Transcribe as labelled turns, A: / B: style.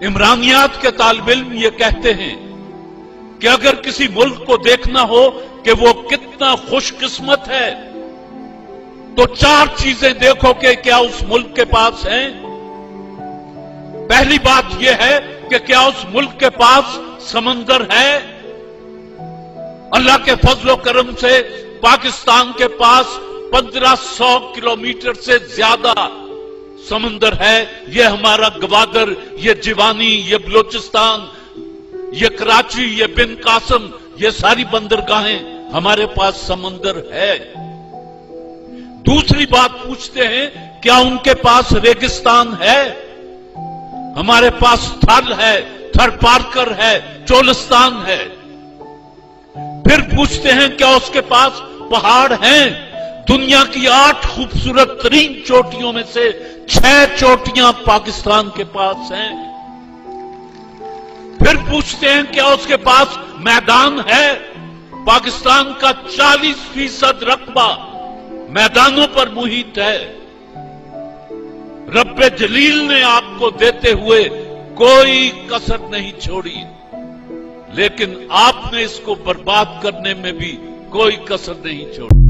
A: इमरानियात के तालिब इल्म ये कहते हैं कि अगर किसी मुल्क को देखना हो कि वो कितना खुशकिस्मत है, तो 4 चीजें देखो कि क्या उस मुल्क के पास हैं। पहली बात यह है कि क्या उस मुल्क के पास समंदर है। अल्लाह के फजलो करम से पाकिस्तान के पास 1500 किलोमीटर से ज्यादा समंदर है। ये हमारा गवादर, ये जिवानी, ये बलोचिस्तान, ये कराची, ये बिन कासम, ये सारी बंदरगाहें हमारे पास समंदर है। दूसरी बात पूछते हैं, क्या उनके पास रेगिस्तान है। हमारे पास थल है, थर पारकर है, चोलिस्तान है। फिर पूछते हैं, क्या उसके पास पहाड़ हैं। दुनिया की 8 खूबसूरत तरीन चोटियों में से 6 चोटियां पाकिस्तान के पास हैं। फिर पूछते हैं, क्या उसके पास मैदान है। पाकिस्तान का 40% रकबा मैदानों पर मुहित है। रब्बे जलील ने आपको देते हुए कोई कसर नहीं छोड़ी, लेकिन आपने इसको बर्बाद करने में भी कोई कसर नहीं छोड़ी।